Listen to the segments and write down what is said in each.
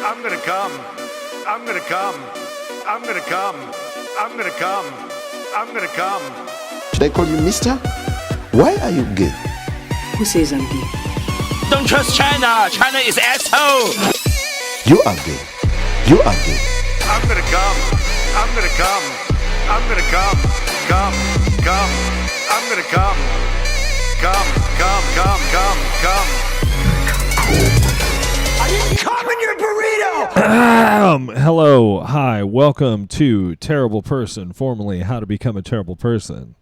I'm gonna come. I'm gonna come. I'm gonna come. I'm gonna come. I'm gonna come. Should I call you mister? Why are you gay? Who says I'm gay? Don't trust China. China is asshole. You are gay. You are gay. I'm gonna come. I'm gonna come. I'm gonna come. Come. Come. I'm gonna come. Come. Come. Come. Come. Come. I didn't come in your burrito. Hello, hi, welcome to Terrible Person, formerly How to Become a Terrible Person.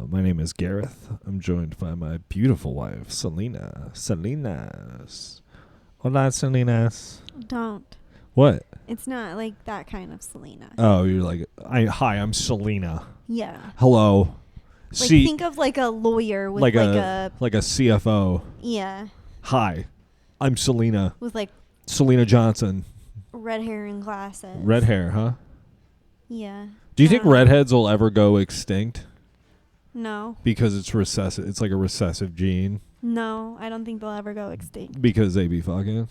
My name is Gareth. I'm joined by my beautiful wife, Selena. Selenas. Hola, Selenas. Don't. What? It's not like that kind of Selena. Oh, you're like, hi, I'm Selena. Yeah. Hello. Like think of like a lawyer with like a CFO. Yeah. Hi, I'm Selena. With like Selena Johnson. red hair and glasses. Red hair, huh? Yeah. Do you think redheads will ever go extinct? No. Because it's recessive. It's like a recessive gene. No, I don't think they'll ever go extinct. Because they be fucking?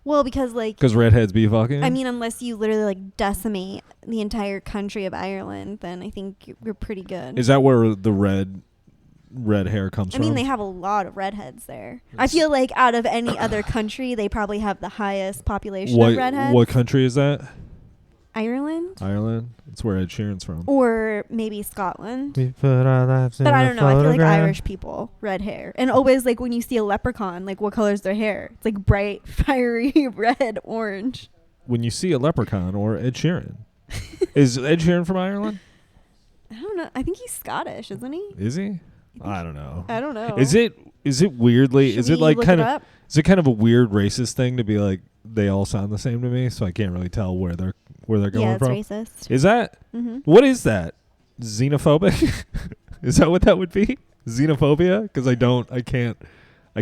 Well, because like... Because redheads be fucking? I mean, unless you literally like decimate the entire country of Ireland, then I think you're pretty good. Is that where the red hair comes from? I mean, they have a lot of redheads there. I feel like out of any other country, they probably have the highest population of redheads. What country is that? Ireland? Ireland? That's where Ed Sheeran's from. Or maybe Scotland. But I But I don't know. I feel like Irish people, red hair. And always like when you see a leprechaun, like what color's their hair? It's like bright, fiery red, orange. When you see a leprechaun or Ed Sheeran. Is Ed Sheeran from Ireland? I don't know. I think he's Scottish, isn't he? Is he? I don't know. I don't know. Is it weirdly? Should is it we like look kind it of? up? Is it kind of a weird racist thing to be like they all sound the same to me, so I can't really tell where they're going Yeah, it's from? racist. Is that? Mm-hmm. What is that? Xenophobic? Is that what that would be? Xenophobia? Because I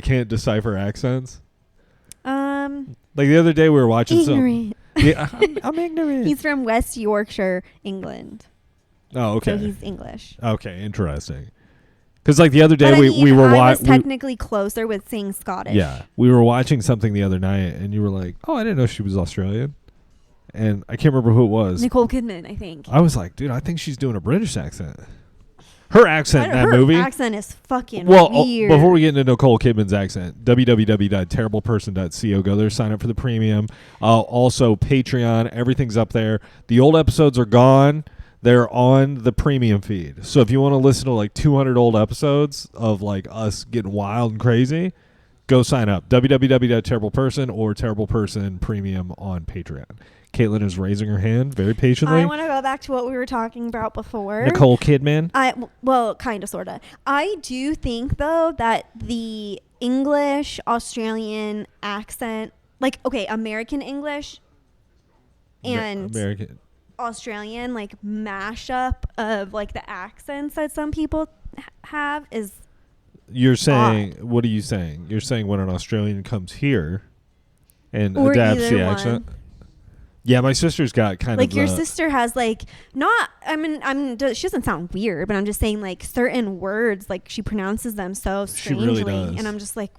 can't decipher accents. Like the other day we were watching ignorant. Yeah, I'm ignorant. He's from West Yorkshire, England. Oh, okay. So he's English. Okay, interesting. Because like the other day but we were I was technically closer with saying Scottish. Yeah, we were watching something the other night, and you were like, "Oh, I didn't know she was Australian," and I can't remember who it was. Nicole Kidman, I think. I was like, "Dude, I think she's doing a British accent." Her accent in that movie. Her accent is fucking Well, weird. before we get into Nicole Kidman's accent, www.terribleperson.co. Go there, sign up for the premium. Also, Patreon, everything's up there. The old episodes are gone. They're on the premium feed. So if you want to listen to like 200 old episodes of like us getting wild and crazy, go sign up. www.terribleperson or Terrible Person Premium on Patreon. Caitlin is raising her hand very patiently. I want to go back to what we were talking about before. Nicole Kidman. Well, kind of, sort of. I do think, though, that the English, Australian accent, like, okay, American English and American Australian, like, mashup of, like, the accents that some people have is You're saying, odd. What are you saying? You're saying when an Australian comes here and Or adapts either the one. accent? Yeah, my sister's got kind like of your sister has like not. I mean, she doesn't sound weird, but I'm just saying like certain words, like she pronounces them so strangely, really does. and I'm just like,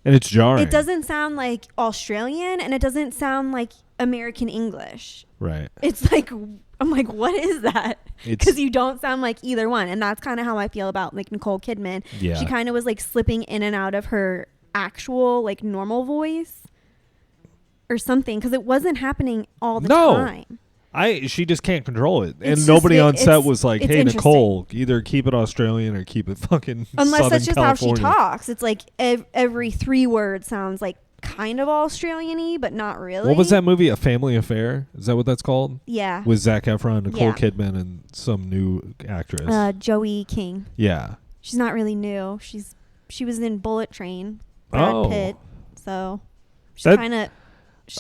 and it's jarring. it doesn't sound like Australian, and it doesn't sound like American English. Right. It's like I'm like, what is that? Because you don't sound like either one, and that's kind of how I feel about like Nicole Kidman. Yeah. She kind of was like slipping in and out of her actual like normal voice. Or something, because it wasn't happening all the time. She just can't control it, and It's nobody just- on set was like, "Hey, interesting. Nicole, either keep it Australian or keep it fucking." Unless Southern that's just California. how she talks. It's like every 3 words sounds like kind of Australian-y, but not really. What was that movie? A Family Affair? Is that what that's called? Yeah. With Zac Efron, Nicole Yeah. Kidman, and some new actress. Joey King. Yeah. She's not really new. She was in Bullet Train. Brad Pitt. So she's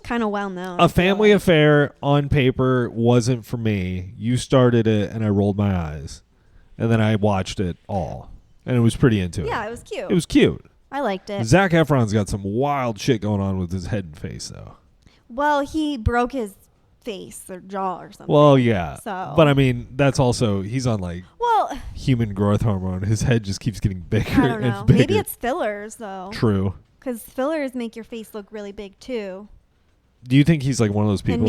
kind of well known. A Family Affair on paper wasn't for me. You started it, and I rolled my eyes, and then I watched it all, and it was pretty into it. Yeah, it was cute. It was cute. I liked it. Zac Efron's got some wild shit going on with his head and face, though. Well, he broke his face or jaw or something. Well, yeah. So. But I mean, that's also he's on like Well, human growth hormone. His head just keeps getting bigger I don't know. and bigger. Maybe it's fillers though. True. Because fillers make your face look really big too. Do you think he's like one of those people and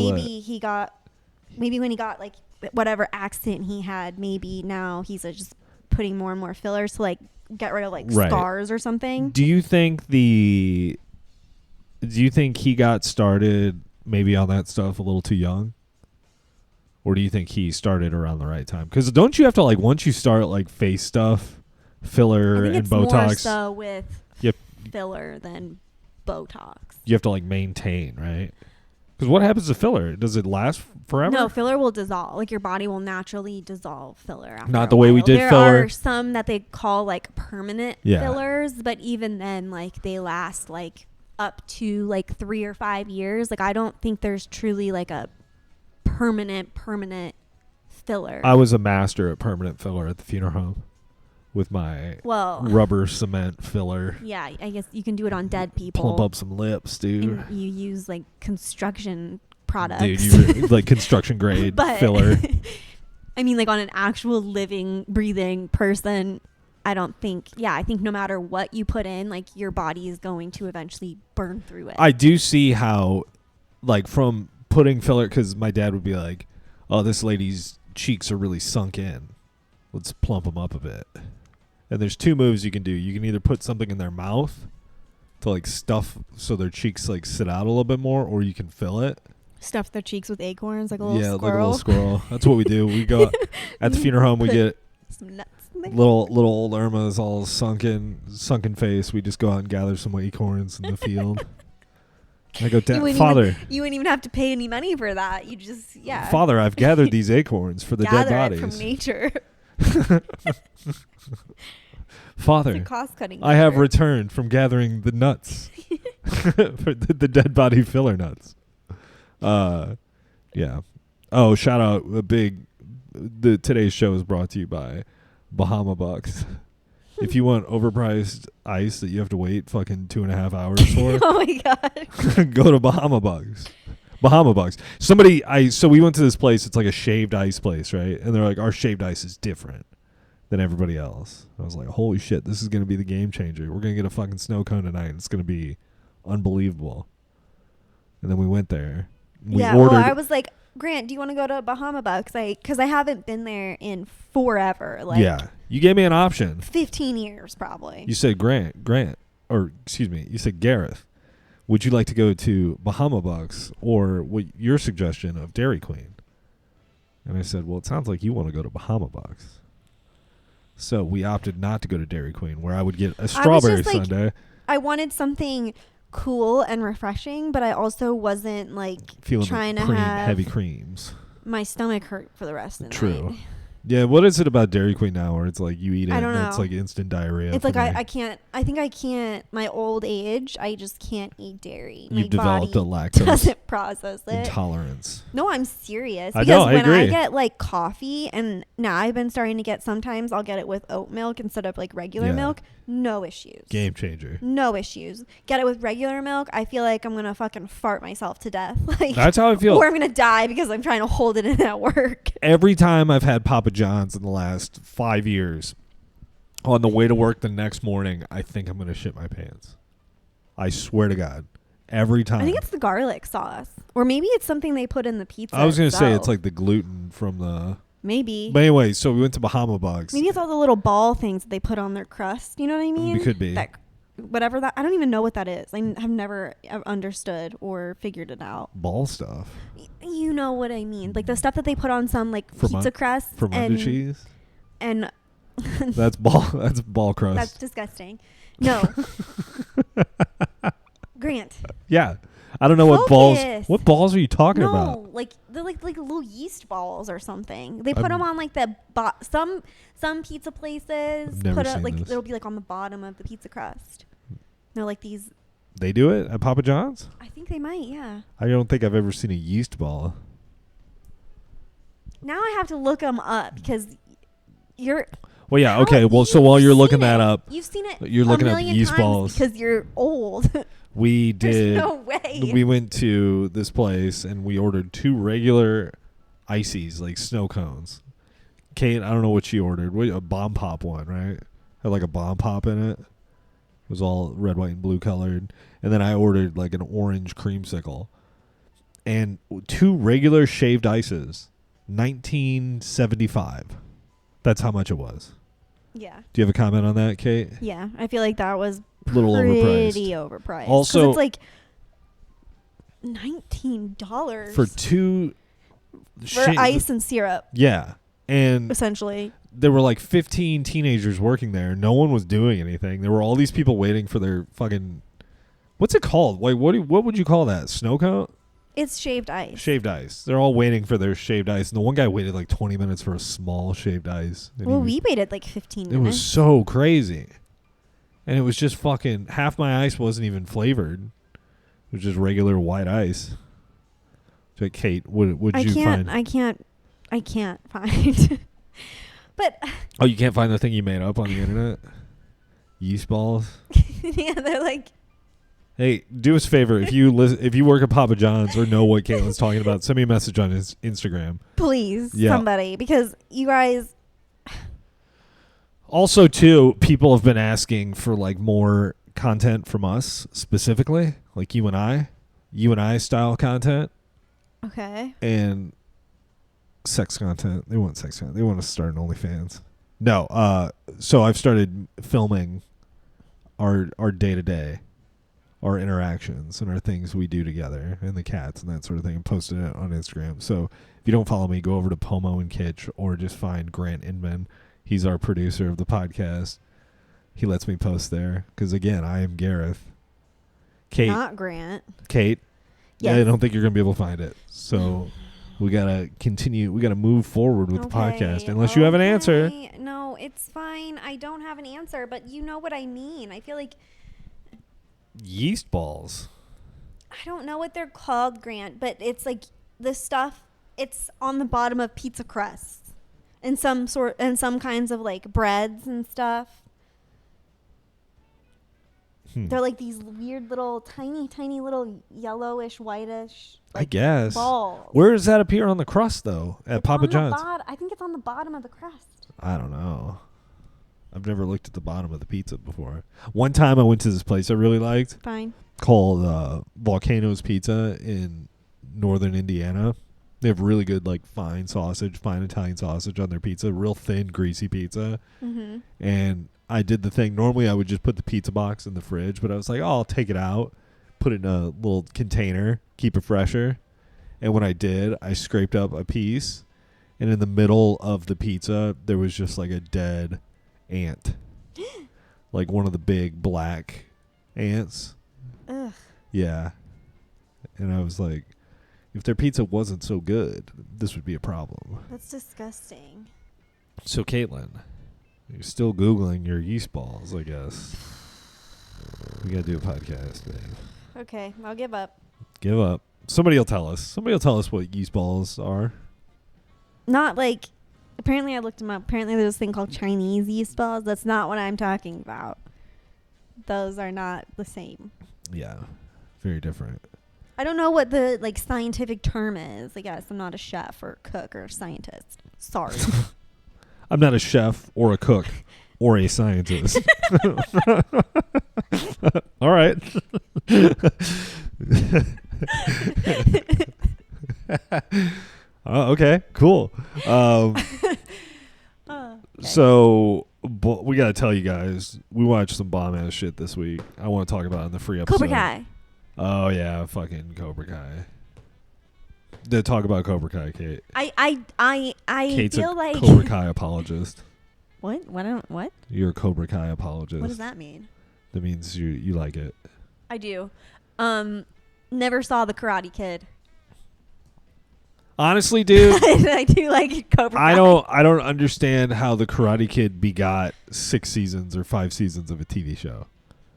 maybe when he got like whatever accident he had, maybe now he's just putting more and more fillers to like get rid of like scars or something. Do you think he got started maybe on that stuff a little too young? Or do you think he started around the right time? Because don't you have to like once you start like face stuff, filler and Botox? More so with filler than Botox. You have to like maintain, right? Because what happens to filler? Does it last forever? No, filler will dissolve. Like your body will naturally dissolve filler. After Not the way we did there filler. There are some that they call like permanent fillers, but even then, like they last like up to like 3 or 5 years. Like I don't think there's truly like a permanent filler. I was a master at permanent filler at the funeral home with my rubber cement filler. Yeah, I guess you can do it on dead people. Plump up some lips, dude. And you use like construction products. Dude, you like construction grade filler. I mean, like on an actual living, breathing person, I don't think, I think no matter what you put in, like your body is going to eventually burn through it. I do see how, like from putting filler, because my dad would be like, oh, this lady's cheeks are really sunk in. Let's plump them up a bit. And there's 2 moves you can do. You can either put something in their mouth to like stuff so their cheeks like sit out a little bit more, or you can fill it. Stuff their cheeks with acorns like a little squirrel. Yeah, like a little squirrel. That's what we do. We go at the funeral home. We get some nuts in there. little old Irma's all sunken face. We just go out and gather some acorns in the field. I go, Father. You wouldn't even have to pay any money for that. You just Father, I've gathered these acorns for the dead bodies. Gather it from nature. Father, cost-cutting I have returned from gathering the nuts for the dead body filler nuts. Yeah. Oh, shout out today's show is brought to you by Bahama Bucks. If you want overpriced ice that you have to wait fucking 2.5 hours for, oh my god, go to Bahama Bucks. Bahama Bucks. So we went to this place. It's like a shaved ice place, right? And they're like, our shaved ice is different than everybody else. I was like, holy shit, this is going to be the game changer. We're going to get a fucking snow cone tonight. And it's going to be unbelievable. And then we went there. We ordered. Well, I was like, Grant, do you want to go to Bahama Bucks? Because I haven't been there in forever. Like, yeah, you gave me an option. 15 years probably. You said you said Gareth, would you like to go to Bahama Bucks or your suggestion of Dairy Queen? And I said, well, it sounds like you want to go to Bahama Bucks. So we opted not to go to Dairy Queen, where I would get a strawberry sundae. I wanted something cool and refreshing, but I also wasn't like feeling trying to have heavy creams. My stomach hurt for the rest of the True. night. Yeah, what is it about Dairy Queen now where it's like you eat it and it's like instant diarrhea? It's like I can't. I think I can't. My old age, I just can't eat dairy. You've developed body a lactose doesn't process it. intolerance. No, I'm serious. I Because know, I when agree. I get like coffee, and now I've been starting to get, sometimes I'll get it with oat milk instead of like regular milk. No issues. Game changer. No issues. Get it with regular milk, I feel like I'm gonna fucking fart myself to death. Like, that's how I feel. Or I'm gonna die because I'm trying to hold it in at work. Every time I've had Papa John's in the last 5 years, on the way to work the next morning, I think I'm gonna shit my pants. I swear to God. Every time. I think it's the garlic sauce. Or maybe it's something they put in the pizza. I was gonna say itself. it's like the gluten from the. Maybe. But anyway, so we went to Bahama Bucks. Maybe it's all the little ball things that they put on their crust. You know what I mean? It could be. Whatever that. I don't even know what that is. I have never understood or figured it out. Ball stuff. You know what I mean? Like the stuff that they put on some like pizza crust. Fermented cheese. And that's ball. That's ball crust. That's disgusting. No. Grant. Yeah. I don't know what balls. What balls are you talking about? No, like they're like little yeast balls or something. They put them on like the some pizza places put it like it'll be like on the bottom of the pizza crust. They're like these. They do it at Papa John's? I think they might. Yeah. I don't think I've ever seen a yeast ball. Now I have to look them up because you're. Well, yeah. Okay. Well, so while you're looking that up, you've seen it. You're looking at yeast balls because you're old. We did. There's no way. We went to this place and we ordered 2 regular ices, like snow cones. Kate, I don't know what she ordered. A bomb pop one, right? Had like a bomb pop in it. It was all red, white, and blue colored. And then I ordered like an orange creamsicle. and 2 regular shaved ices, $19.75. That's how much it was. Yeah. Do you have a comment on that, Kate? Yeah. I feel like that was Little pretty overpriced. Also, it's like $19 for 2 for ice and syrup. Yeah. And essentially, there were like 15 teenagers working there. No one was doing anything. There were all these people waiting for their fucking, what's it called? Like, what would you call that? Snow cone? It's shaved ice. Shaved ice. They're all waiting for their shaved ice. And the one guy waited like 20 minutes for a small shaved ice. And Well, we waited like 15 minutes. It was so crazy. And it was just fucking, half my ice wasn't even flavored. It was just regular white ice. So, Kate, what would you find? I can't find. But Oh, you can't find the thing you made up on the internet? Yeast balls? yeah, they're like, hey, do us a favor. If you work at Papa John's or know what Caitlin's talking about, send me a message on his Instagram. please, Yeah. somebody, because you guys. Also, too, people have been asking for like more content from us specifically, like you and I style content Okay. and sex content. They want sex content. They want to start an OnlyFans. No, so I've started filming our day to day, our interactions and our things we do together, and the cats and that sort of thing, and posted it on Instagram. So if you don't follow me, go over to Pomo and Kitch, or just find Grant Inman. He's our producer of the podcast. He lets me post there because, again, I am Gareth. Kate. Not Grant. Kate. Yes. Yeah, I don't think you're going to be able to find it. So we got to continue. We got to move forward with the podcast unless you have an answer. No, it's fine. I don't have an answer, but you know what I mean. I feel like Yeast balls. I don't know what they're called, Grant, but it's like the stuff. It's on the bottom of pizza crusts and some kinds of like breads and stuff. They're like these weird little tiny little yellowish, whitish. Like, I guess. balls. Where does that appear on the crust though? At It's Papa on the John's? I think it's on the bottom of the crust. I don't know. I've never looked at the bottom of the pizza before. One time I went to this place I really liked Fine. called Volcano's Pizza in northern Indiana. They have really good like fine Italian sausage on their pizza, real thin, greasy pizza. Mm-hmm. And I did the thing. Normally I would just put the pizza box in the fridge, but I was like, oh, I'll take it out, put it in a little container, keep it fresher. And when I did, I scraped up a piece, and in the middle of the pizza, there was just like a dead ant. Like one of the big black ants. Ugh. Yeah. And I was like, if their pizza wasn't so good, this would be a problem. That's disgusting. So, Caitlin, you're still Googling your yeast balls, I guess. We got to do a podcast, babe. Okay, I'll give up. Give up. Somebody will tell us. Somebody will tell us what yeast balls are. Not like, apparently I looked them up. Apparently there's this thing called Chinese yeast balls. That's not what I'm talking about. Those are not the same. Yeah. Very different. I don't know what the like scientific term is. I guess I'm not a chef or cook or scientist. Sorry. I'm not a chef or a cook or a scientist. All right. Okay, cool. Okay. So we got to tell you guys, we watched some bomb-ass shit this week. I want to talk about it in the free episode. Cobra Kai. Oh, yeah, fucking Cobra Kai. To talk about Cobra Kai, Kate. I Kate's feel a like Cobra Kai apologist. What? What? You're a Cobra Kai apologist. What does that mean? That means you like it. I do. Never saw the Karate Kid. Honestly, dude, I do like Cobra Kai. I don't understand how the Karate Kid begot 6 seasons or 5 seasons of a TV show.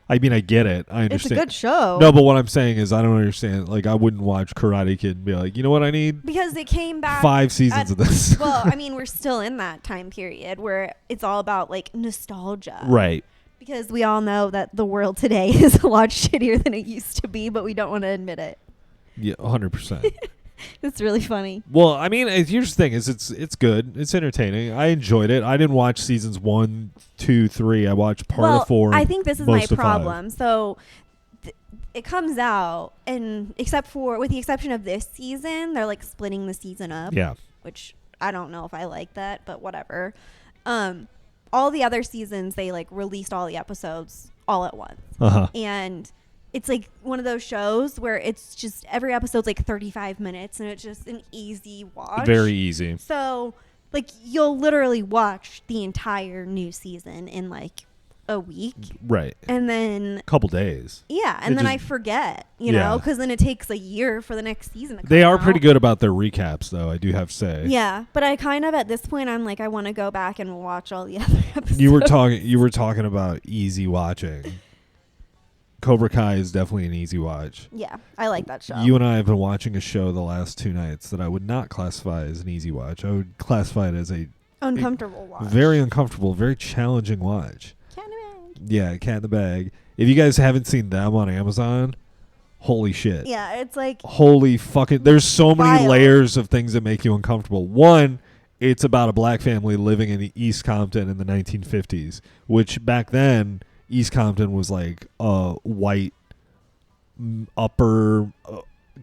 I mean, I get it. I understand. It's a good show. No, but what I'm saying is I don't understand. Like, I wouldn't watch Karate Kid and be like, you know what I need? Because it came back 5 seasons of this. Well, I mean, we're still in that time period where it's all about like nostalgia. Right. Because we all know that the world today is a lot shittier than it used to be, but we don't want to admit it. Yeah, 100%. It's really funny. Well, I mean, here's the thing: is it's good, it's entertaining. I enjoyed it. I didn't watch seasons 1, 2, 3. I watched part of 4. I think this is my problem. So it comes out, and with the exception of this season, they're like splitting the season up. Yeah. Which I don't know if I like that, but whatever. All the other seasons, they like released all the episodes all at once. And it's like one of those shows where it's just every episode's like 35 minutes and it's just an easy watch. Very easy. So like you'll literally watch the entire new season in like a week. Right. And then a couple days. Yeah. And then I forget, you know, because then it takes a year for the next season to come They are out. pretty good about their recaps, though, I do have to say. Yeah. But I kind of, at this point, I'm like, I want to go back and watch all the other episodes. You were talking about easy watching. Cobra Kai is definitely an easy watch. Yeah, I like that show. You and I have been watching a show the last 2 nights that I would not classify as an easy watch. I would classify it as a uncomfortable watch. Very uncomfortable, very challenging watch. Cat in the Bag. Yeah, Cat in the Bag. If you guys haven't seen them on Amazon, holy shit. Yeah, it's like holy fucking. There's so many wild. layers of things that make you uncomfortable. One, it's about a black family living in East Compton in the 1950s, which back then East Compton was like a white upper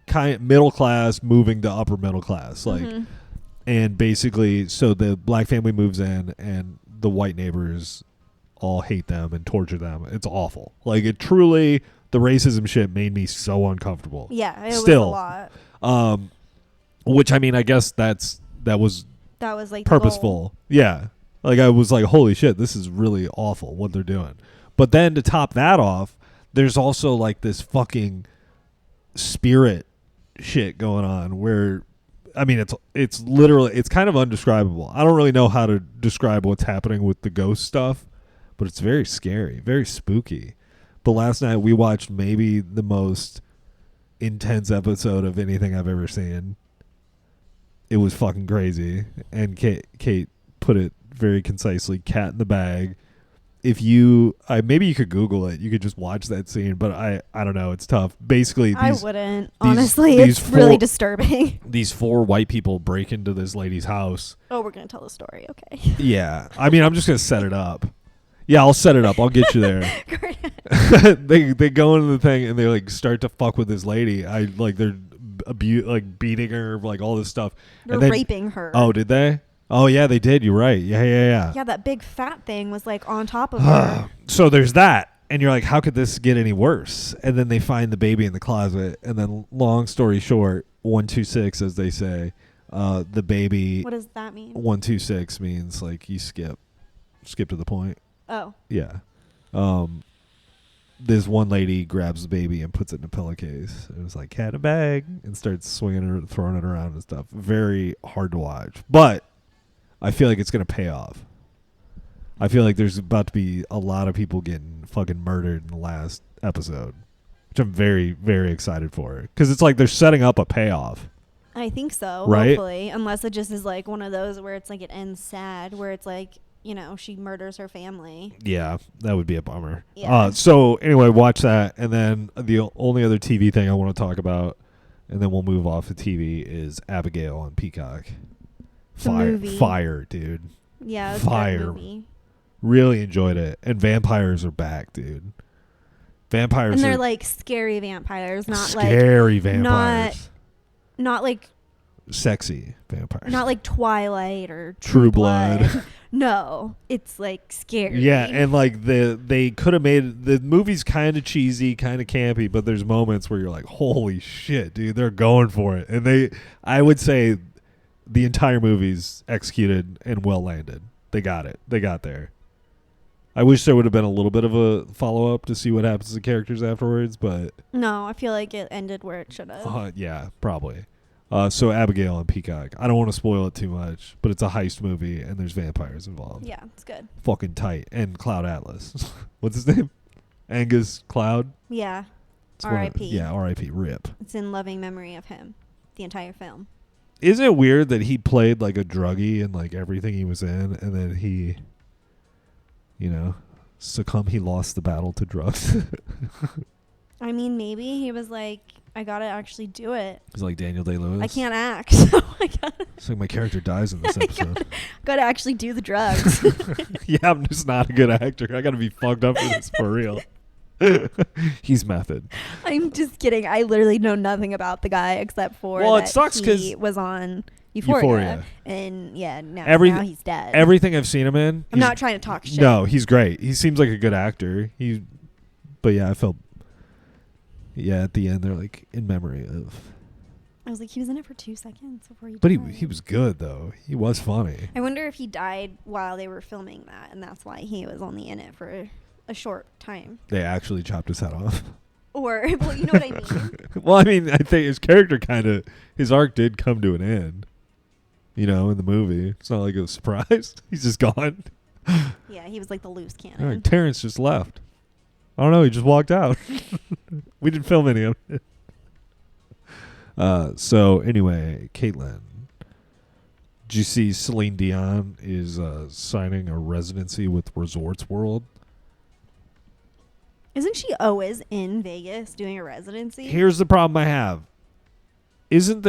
kind middle class moving to upper middle class, like, and basically, so the black family moves in and the white neighbors all hate them and torture them. It's awful. Like, it truly, the racism shit made me so uncomfortable. Yeah, it Still, was a lot. Which, I mean, I guess that was like purposeful. Yeah, like I was like, holy shit, this is really awful what they're doing. But then to top that off, there's also like this fucking spirit shit going on where, I mean, it's literally, it's kind of undescribable. I don't really know how to describe what's happening with the ghost stuff, but it's very scary, very spooky. But last night we watched maybe the most intense episode of anything I've ever seen. It was fucking crazy. And Kate put it very concisely, Cat in the Bag. If you, maybe you could Google it. You could just watch that scene, but I don't know. It's tough. Basically, I wouldn't. Honestly, it's really disturbing. These 4 white people break into this lady's house. Oh, we're going to tell the story. Okay. Yeah. I mean, I'm just going to set it up. Yeah, I'll set it up. I'll get you there. They go into the thing and they like start to fuck with this lady. They're beating her, like all this stuff. They're raping her. Oh, did they? Oh, yeah, they did. You're right. Yeah. Yeah, that big fat thing was like on top of her. So there's that. And you're like, how could this get any worse? And then they find the baby in the closet. And then long story short, 126, as they say, the baby. What does that mean? 126 means like you skip to the point. Oh. Yeah. This one lady grabs the baby and puts it in a pillowcase. It was like cat in a bag and starts swinging it, throwing it around and stuff. Very hard to watch. But I feel like it's going to pay off. I feel like there's about to be a lot of people getting fucking murdered in the last episode, which I'm very, very excited for. Because it's like they're setting up a payoff. I think so, right? Hopefully. Unless it just is like one of those where it's like it ends sad, where it's like, you know, she murders her family. Yeah, that would be a bummer. Yeah. So anyway, watch that. And then the only other TV thing I want to talk about, and then we'll move off the TV, is Abigail on Peacock. Fire, dude. Yeah, it's fire. a good movie. Really enjoyed it. And vampires are back, dude. Vampires, and they're like scary vampires, not scary vampires. Not like sexy vampires. Not like Twilight or True Blood. No, it's like scary. Yeah, and like they could have made the movie's kind of cheesy, kind of campy, but there's moments where you're like, holy shit, dude, they're going for it. And I would say the entire movie's executed and well landed. They got it. They got there. I wish there would have been a little bit of a follow up to see what happens to the characters afterwards, but no, I feel like it ended where it should have. Yeah, probably. So Abigail on Peacock. I don't want to spoil it too much, but it's a heist movie and there's vampires involved. Yeah, it's good. Fucking tight. And Cloud Atlas. What's his name? Angus Cloud? Yeah. R.I.P. Yeah, R.I.P. Rip. It's in loving memory of him, the entire film. Isn't it weird that he played like a druggie in like everything he was in, and then he, you know, he lost the battle to drugs? I mean, maybe he was like, I gotta actually do it. He's like Daniel Day-Lewis. I can't act, so I gotta. It's like my character dies in this episode. Gotta actually do the drugs. Yeah, I'm just not a good actor. I gotta be fucked up for this for real. He's method. I'm just kidding. I literally know nothing about the guy except for Well, it that sucks 'cause he was on Euphoria. And yeah, now he's dead. Everything I've seen him in. I'm not trying to talk shit. No, he's great. He seems like a good actor. But yeah, I felt. Yeah, at the end they're like in memory of. I was like, he was in it for 2 seconds before he died. But he was good though. He was funny. I wonder if he died while they were filming that, and that's why he was only in it for a short time. They actually chopped his head off. Or, well, you know what I mean? Well, I mean, I think his character his arc did come to an end. You know, in the movie. It's not like it was a surprise. He's just gone. Yeah, he was like the loose cannon. All right, Terrence just left. I don't know. He just walked out. We didn't film any of it. So anyway, Caitlin, did you see Celine Dion is signing a residency with Resorts World? Isn't she always in Vegas doing a residency? Here's the problem I have. Hasn't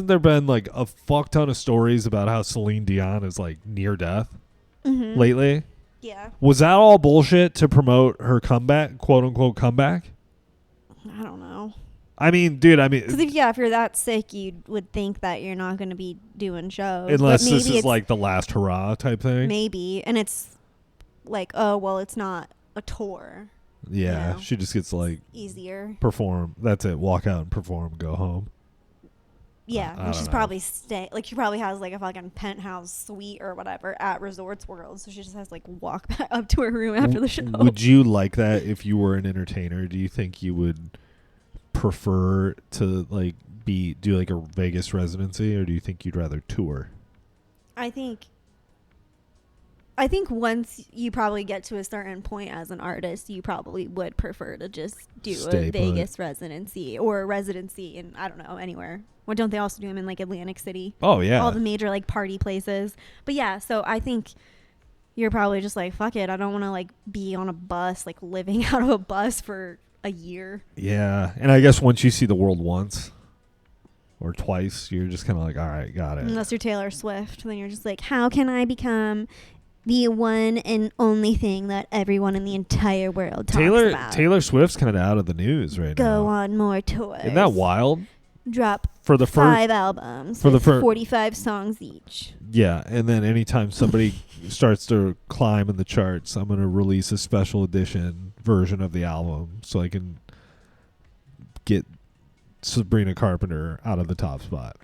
there been like a fuck ton of stories about how Celine Dion is like near death lately? Yeah. Was that all bullshit to promote her comeback, quote unquote comeback? I don't know. I mean, dude, because if you're that sick, you would think that you're not going to be doing shows. Unless this is like the last hurrah type thing. Maybe. And it's like, oh, well, it's not a tour. Yeah, you know? she just gets like easier. Perform. That's it. Walk out and perform. Go home. Yeah, and she's probably she probably has like a fucking penthouse suite or whatever at Resorts World, so she just has to like walk back up to her room after the show. Would you like that if you were an entertainer? Do you think you would prefer to like do like a Vegas residency, or do you think you'd rather tour? I think once you probably get to a certain point as an artist, you probably would prefer to just do a Vegas residency or a residency in, I don't know, anywhere. Why don't they also do them in like Atlantic City? Oh, yeah. All the major like party places. But yeah, so I think you're probably just like, fuck it. I don't want to like be on a bus, like living out of a bus for a year. Yeah. And I guess once you see the world once or twice, you're just kind of like, all right, got it. Unless you're Taylor Swift, then you're just like, how can I become the one and only thing that everyone in the entire world talks about? Taylor Swift's kind of out of the news right now. Go on more tours. Isn't that wild? Drop for the 5 albums for 45 songs each. Yeah, and then anytime somebody starts to climb in the charts, I'm going to release a special edition version of the album so I can get Sabrina Carpenter out of the top spot.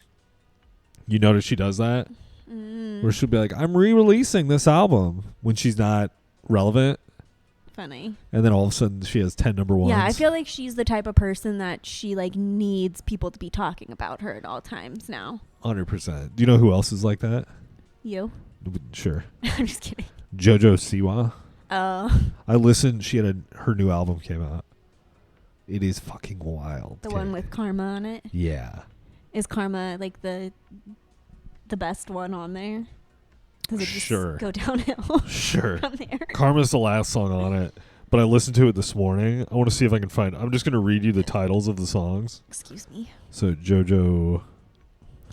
You notice she does that? Where she'll be like, I'm re-releasing this album when she's not relevant. Funny. And then all of a sudden she has 10 number ones. Yeah, I feel like she's the type of person that she like needs people to be talking about her at all times now. 100%. Do you know who else is like that? You? Sure. I'm just kidding. JoJo Siwa. Oh. I listened. Her new album came out. It is fucking wild. The one with Karma on it? Yeah. Is Karma like the best one on there? Does it just go downhill? Sure. From there? Karma's the last song on it, but I listened to it this morning. I want to see if I can find. I'm just going to read you the titles of the songs. Excuse me. So JoJo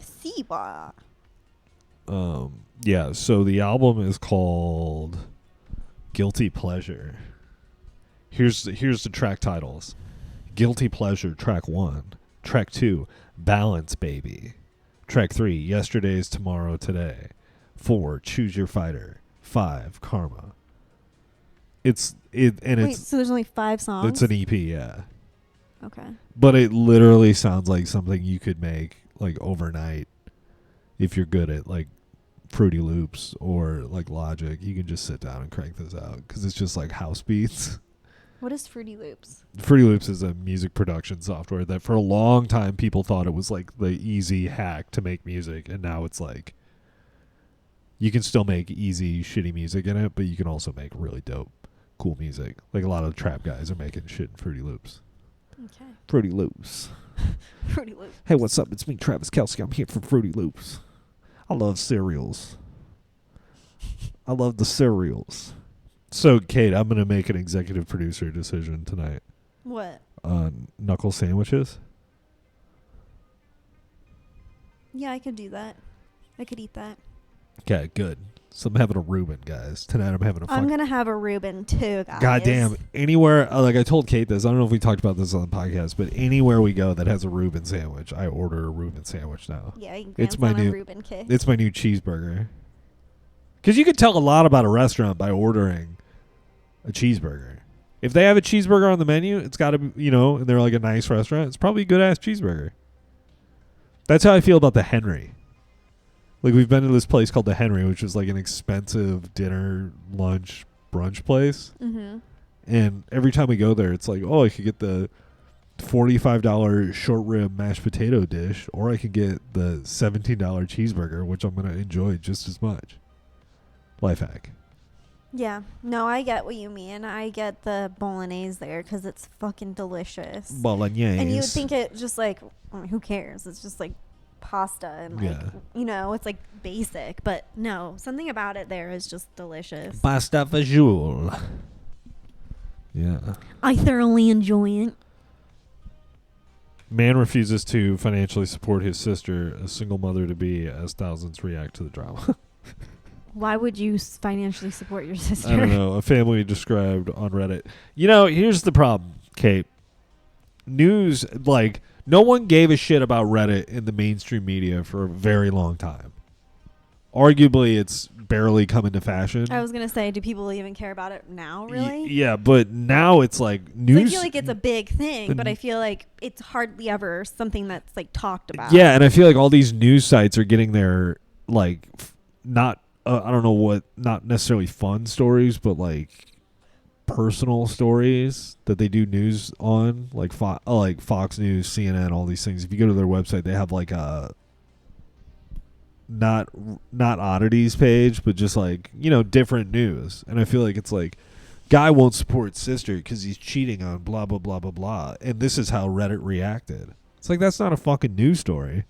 Siwa. Yeah, so the album is called Guilty Pleasure. Here's the track titles. Guilty Pleasure, track 1. Track 2, Balance Baby. Track 3, Yesterday's Tomorrow Today. 4, Choose Your Fighter. 5, Karma. Wait, so there's only 5 songs? It's an EP, yeah. Okay. But it literally sounds like something you could make like overnight if you're good at like Fruity Loops or like Logic. You can just sit down and crank this out because it's just like house beats. What is Fruity Loops? Fruity Loops is a music production software that for a long time people thought it was like the easy hack to make music, and now it's like you can still make easy shitty music in it, but you can also make really dope cool music. Like a lot of trap guys are making shit in Fruity Loops. Okay. Fruity Loops. Fruity Loops. Hey, what's up? It's me, Travis Kelce. I'm here for Fruity Loops. I love cereals. I love the cereals. So, Kate, I'm going to make an executive producer decision tonight. What? On knuckle sandwiches. Yeah, I could do that. I could eat that. Okay, good. So I'm having a Reuben, guys. Tonight I'm having a I'm going to have a Reuben too, guys. Goddamn. Anywhere, like I told Kate this, I don't know if we talked about this on the podcast, but anywhere we go that has a Reuben sandwich, I order a Reuben sandwich now. Yeah, you it's my my new Reuben kick. It's my new cheeseburger. Because you can tell a lot about a restaurant by ordering a cheeseburger. If they have a cheeseburger on the menu, it's got to be, and they're like a nice restaurant, it's probably a good-ass cheeseburger. That's how I feel about the Henry. Like, we've been to this place called the Henry, which is like an expensive dinner, lunch, brunch place. Mm-hmm. And every time we go there, it's like, oh, I could get the $45 short rib mashed potato dish, or I could get the $17 cheeseburger, which I'm going to enjoy just as much. Life hack. Yeah. No, I get what you mean. I get the bolognese there because it's fucking delicious. Bolognese. And you would think it just like, who cares? It's just like pasta and like, it's like basic. But no, something about it there is just delicious. Pasta fagioli. Yeah. I thoroughly enjoy it. Man refuses to financially support his sister, a single mother to be, as thousands react to the drama. Why would you financially support your sister? I don't know. A family described on Reddit. Here's the problem, Kate. News, like, no one gave a shit about Reddit in the mainstream media for a very long time. Arguably, it's barely come into fashion. I was going to say, do people even care about it now, really? Yeah, but now it's like news. So I feel like it's a big thing, but I feel like it's hardly ever something that's like talked about. Yeah, and I feel like all these news sites are getting their, like, not, I don't know what, not necessarily fun stories, but like personal stories that they do news on, like Fox News, CNN, all these things. If you go to their website, they have like a not oddities page, but just like, different news. And I feel like it's like, guy won't support sister because he's cheating on blah blah blah blah blah, and this is how Reddit reacted. It's like, that's not a fucking news story.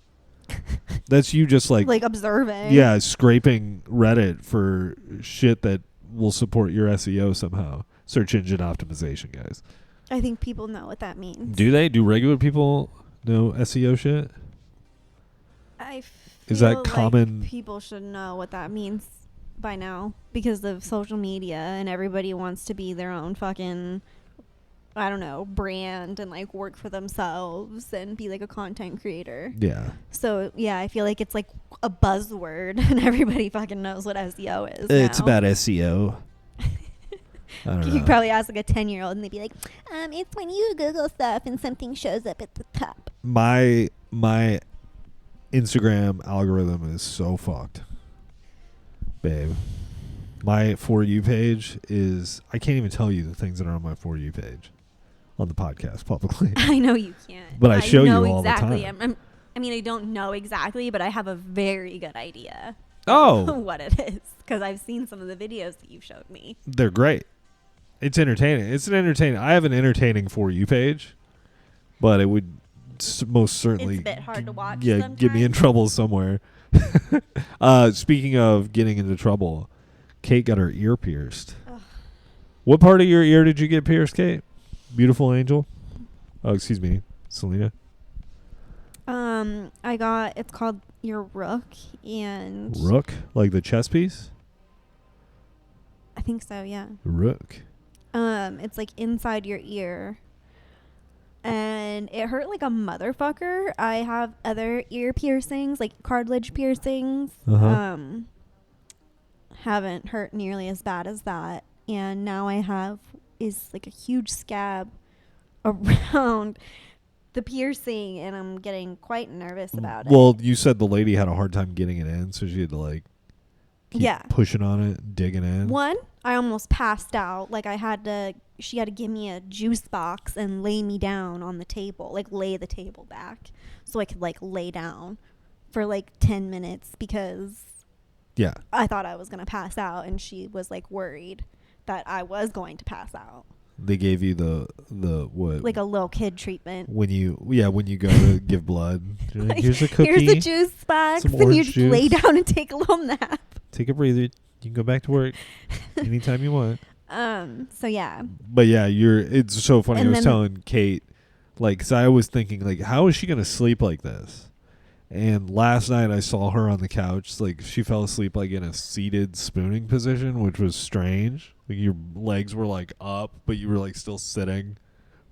That's you just like observing. Yeah, scraping Reddit for shit that will support your SEO somehow. Search engine optimization, guys. I think people know what that means. Do they? Do regular people know SEO shit? I feel Is that common? Like people should know what that means by now because of social media, and everybody wants to be their own fucking, I don't know, brand and like work for themselves and be like a content creator. Yeah. So yeah, I feel like it's like a buzzword and everybody fucking knows what SEO is. It's now. about SEO. I don't know. You could probably ask like a 10-year-old and they'd be like, it's when you Google stuff and something shows up at the top. My Instagram algorithm is so fucked, babe. My For You page is, I can't even tell you the things that are on my For You page on the podcast publicly. I know you can't. But I show you all exactly. the time. I mean, I don't know exactly, but I have a very good idea. Oh. What it is. Because I've seen some of the videos that you've showed me. They're great. It's entertaining. I have an entertaining For You page, but it would most certainly... It's a bit hard to watch sometimes. Get me in trouble somewhere. Speaking of getting into trouble, Kate got her ear pierced. Ugh. What part of your ear did you get pierced, Kate? Beautiful angel? Oh, excuse me, Selena. It's called your rook, and... Rook? Like the chess piece? I think so, yeah. Rook. It's like inside your ear. And it hurt like a motherfucker. I have other ear piercings, like cartilage piercings. Uh-huh. Haven't hurt nearly as bad as that. And now I have is like a huge scab around the piercing, and I'm getting quite nervous about it. Well, you said the lady had a hard time getting it in, so she had to like keep pushing on it, digging in. One, I almost passed out. Like she had to give me a juice box and lay me down on the table, like lay the table back so I could like lay down for like 10 minutes because I thought I was going to pass out, and she was like worried that I was going to pass out. They gave you the what? Like a little kid treatment. When you go to give blood. Like, here's a cookie. Here's a juice box, and you just lay down and take a little nap. Take a breather. You can go back to work anytime you want. So yeah. But yeah, it's so funny. I was telling Kate, like, 'cause I was thinking, like, how is she gonna sleep like this? And last night I saw her on the couch. Like, she fell asleep like in a seated spooning position, which was strange. Like, your legs were like up, but you were like still sitting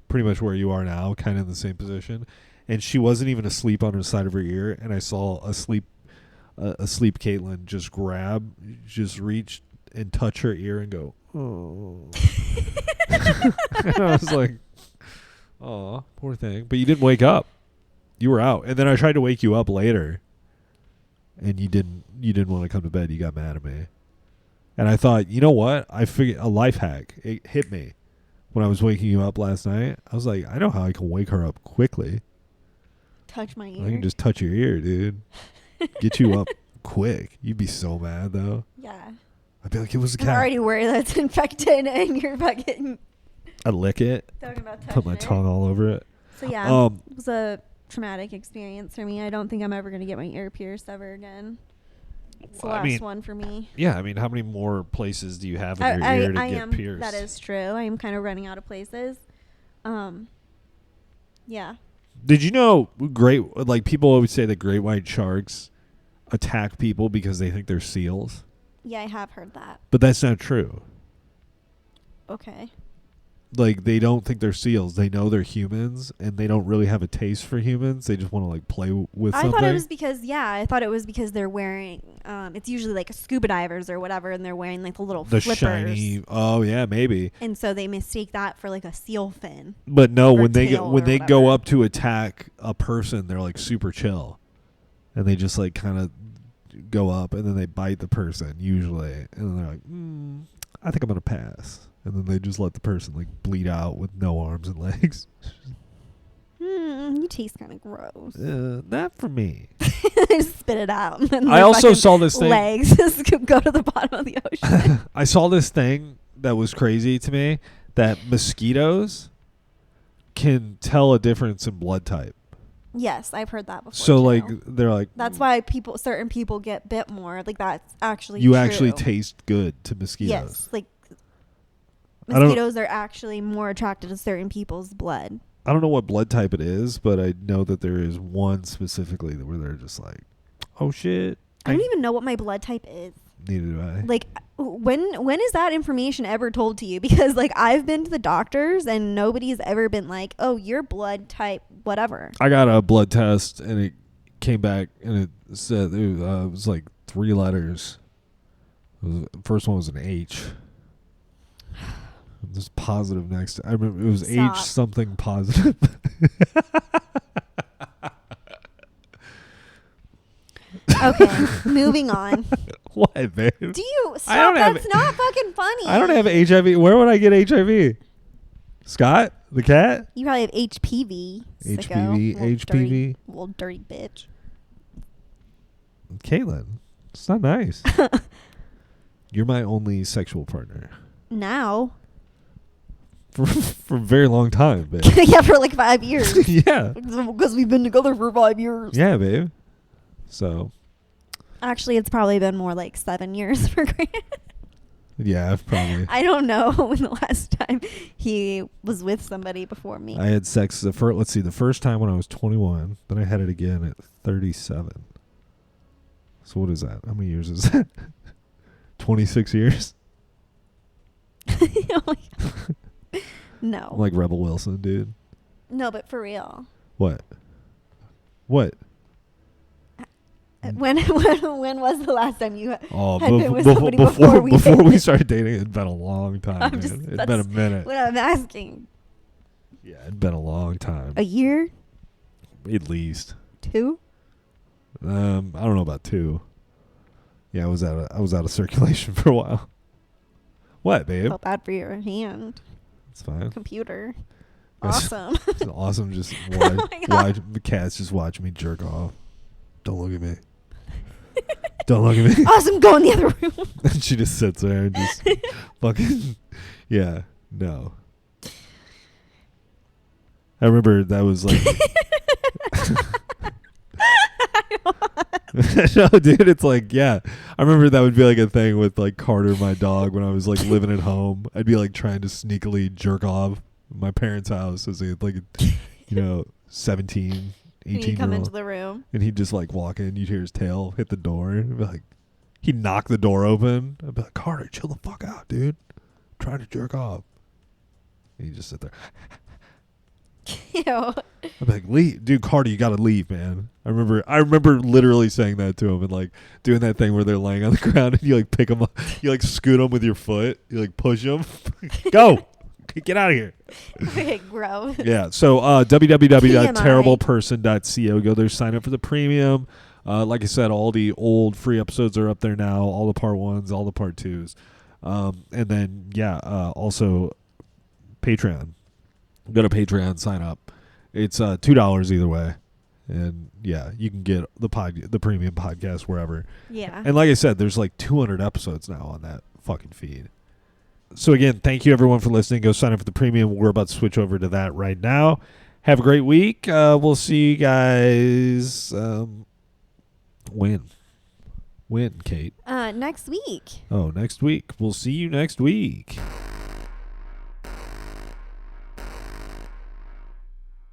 pretty much where you are now, kind of in the same position. And she wasn't even asleep on the side of her ear. And I saw asleep Caitlin just reach and touch her ear and go, oh. And I was like, oh, poor thing. But you didn't wake up. You were out. And then I tried to wake you up later. And you didn't want to come to bed. You got mad at me. And I thought, you know what? I figured a life hack. It hit me when I was waking you up last night. I was like, I know how I can wake her up quickly. Touch my ear. I can just touch your ear, dude. Get you up quick. You'd be so mad, though. Yeah. I'd be like, it was a cat. I'm already worried that it's infected and you're fucking I'd lick it. talking about touching Put my tongue all over it. So yeah, it was a traumatic experience for me. I don't think I'm ever going to get my ear pierced ever again. It's the last one for me. Yeah, I mean, how many more places do you have in your ear to get pierced? That is true. I am kind of running out of places. Yeah. Did you know people always say that great white sharks attack people because they think they're seals? Yeah, I have heard that. But that's not true. Okay. Like, they don't think they're seals. They know they're humans, and they don't really have a taste for humans. They just want to, like, play with something. I thought it was because they're wearing, it's usually, like, scuba divers or whatever, and they're wearing, like, the little flippers. Shiny, oh, yeah, maybe. And so they mistake that for, like, a seal fin. But no, when they go whatever. up to attack a person, they're, like, super chill. And they just, like, kind of go up, and then they bite the person, usually. And then they're like, I think I'm going to pass. And then they just let the person, like, bleed out with no arms and legs. You taste kind of gross. Not for me. Just spit it out. And I also saw this thing. Legs just go to the bottom of the ocean. I saw this thing that was crazy to me, that mosquitoes can tell a difference in blood type. Yes, I've heard that before. So, too. like, they're like... That's why certain people get bit more. Like, that's actually You true. actually taste good to mosquitoes. Yes, like... Mosquitoes are actually more attracted to certain people's blood. I don't know what blood type it is, but I know that there is one specifically where they're just like, oh shit. I don't even know what my blood type is. Neither do I. Like, when is that information ever told to you? Because, like, I've been to the doctors and nobody's ever been like, oh, your blood type, whatever. I got a blood test and it came back and it said it was like 3 letters. The first one was an H. There's positive next. I remember it was Stop. H something positive. Okay, moving on. What, babe? Do you stop? That's not fucking funny. I don't have HIV. Where would I get HIV? Scott, the cat? You probably have HPV. HPV, sicko. HPV. Little dirty bitch. Caitlin, it's not nice. You're my only sexual partner. Now. For a very long time, babe. Yeah, for like 5 years. Yeah. Because we've been together for 5 years. Yeah, babe. So. Actually, it's probably been more like 7 years for Grant. Yeah, probably. I don't know when the last time he was with somebody before me. I had sex the first time when I was 21. Then I had it again at 37. So what is that? How many years is that? 26 years? Oh my God. No. I'm like Rebel Wilson, dude. No, but for real. What? When was the last time you had been with somebody before we we started dating? It'd been a long time. It'd been a minute. What I'm asking. Yeah, it'd been a long time. A year? At least. 2? I don't know about 2. Yeah, I was out of circulation for a while. What, babe? Felt bad for your hand. It's fine. Computer. It's Awesome. It's awesome. Just Oh watch the cats just watch me jerk off. Don't look at me. Don't look at me. Awesome. Go in the other room. And she just sits there and just fucking yeah. No. I remember that was like. No, dude, it's like, yeah. I remember that would be like a thing with like Carter, my dog, when I was like living at home. I'd be like trying to sneakily jerk off my parents' house as a, like, 17. And 18 you come year into old. the room. And he'd just like walk in, you'd hear his tail hit the door, and be like, he'd knock the door open. I'd be like, Carter, chill the fuck out, dude. I'm trying to jerk off. And he'd just sit there. Ew. I'd be like, leave, dude, Carter, you gotta leave, man. I remember literally saying that to him and like doing that thing where they're laying on the ground and you like pick them up, you like scoot them with your foot, you like push them, go, get out of here. Okay, gross. Yeah. So www.terribleperson.co. Go there, sign up for the premium. Like I said, all the old free episodes are up there now. All the part 1s, all the part 2s, and then also Patreon. Go to Patreon, sign up. It's $2 either way, and you can get the premium podcast wherever. Yeah. And like I said, there's like 200 episodes now on that fucking feed. So again, thank you everyone for listening. Go sign up for the premium. We're about to switch over to that right now. Have a great week. We'll see you guys. When, Kate? Next week. Oh, next week. We'll see you next week.